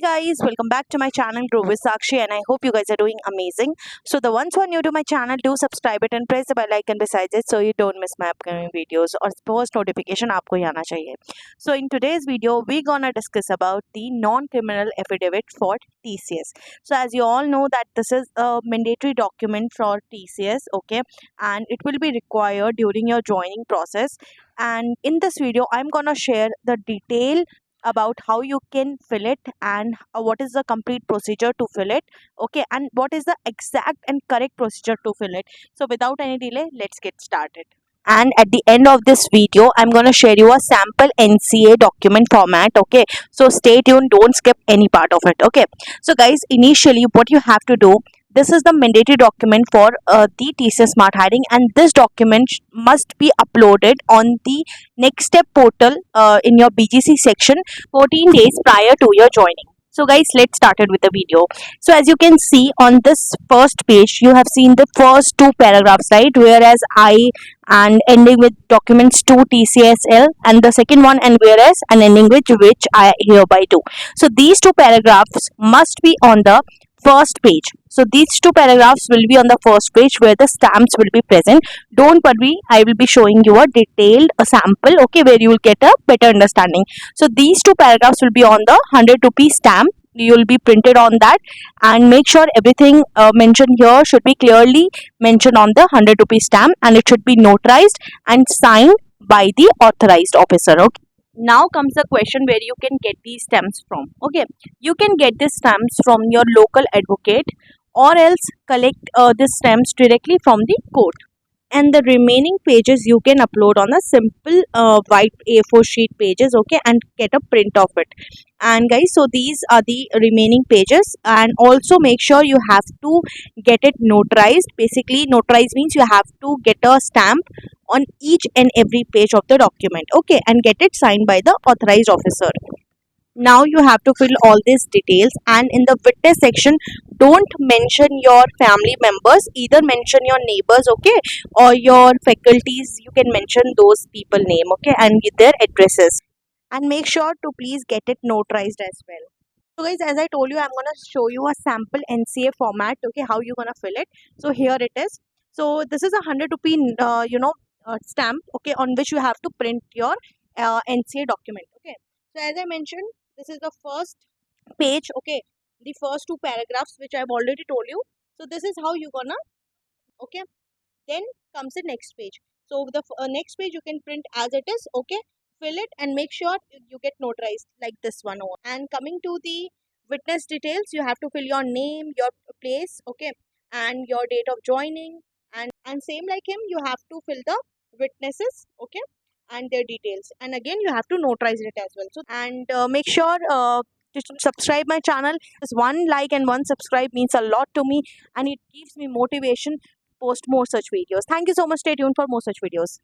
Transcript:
Guys, welcome back to my channel Grow with Sakshi, and I hope you guys are doing amazing. So the ones who are new to my channel, do subscribe it and press the bell icon beside it so you don't miss my upcoming videos or post notification आपको ही आना चाहिए. So in today's video we're gonna discuss about the non-criminal affidavit for TCS. So as you all know that this is a mandatory document for TCS, okay, and it will be required during your joining process. And in this video I'm gonna share the detail about how you can fill it and what is the complete procedure to fill it, okay, and what is the exact and correct procedure to fill it. So without any delay, let's get started. And at the end of this video I'm going to share you a sample NCA document format, okay, so stay tuned, don't skip any part of it. Okay, so guys, initially what you have to do, this is the mandatory document for the TCS Smart Hiring, and this document must be uploaded on the Next Step portal in your BGC section 14 days prior to your joining. So guys, let's start it with the video. So as you can see on this first page, you have seen the first two paragraphs, right? Whereas I and ending with documents to TCSL, and the second one and whereas and ending with which I hereby do. So these two paragraphs must be on the first page. So these two paragraphs will be on the first page where the stamps will be present. Don't worry, I will be showing you a detailed sample, okay, where you will get a better understanding. So these two paragraphs will be on the 100 rupee stamp. You will be printed on that, and make sure everything mentioned here should be clearly mentioned on the 100 rupee stamp, and it should be notarized and signed by the authorized officer. Okay, now comes the question where you can get these stamps from. Okay, you can get these stamps from your local advocate, or else collect these stamps directly from the court. And the remaining pages you can upload on a simple white A4 sheet pages, okay, and get a print of it. And guys, so these are the remaining pages, and also make sure you have to get it notarized. Basically, notarized means you have to get a stamp on each and every page of the document, okay, and get it signed by the authorized officer. Now you have to fill all these details, and in the witness section don't mention your family members, either mention your neighbors, okay, or your faculties. You can mention those people name, okay, and their addresses, and make sure to please get it notarized as well. So guys, as I told you, I'm gonna show you a sample NCA format, okay, how you're gonna fill it. So here it is. So this is a 100 rupee stamp, okay, on which you have to print your NCA document. Okay, so as I mentioned, this is the first page, okay, the first two paragraphs which I've already told you. So this is how you're gonna, okay, then comes the next page. So the next page you can print as it is, okay, fill it and make sure you get notarized like this one over. And coming to the witness details, you have to fill your name, your place, okay, and your date of joining, and same like him, you have to fill the witnesses, okay, and their details, and again you have to notarize it as well. So and make sure to subscribe my channel. Just one like and one subscribe means a lot to me, and it gives me motivation to post more such videos. Thank you so much. Stay tuned for more such videos.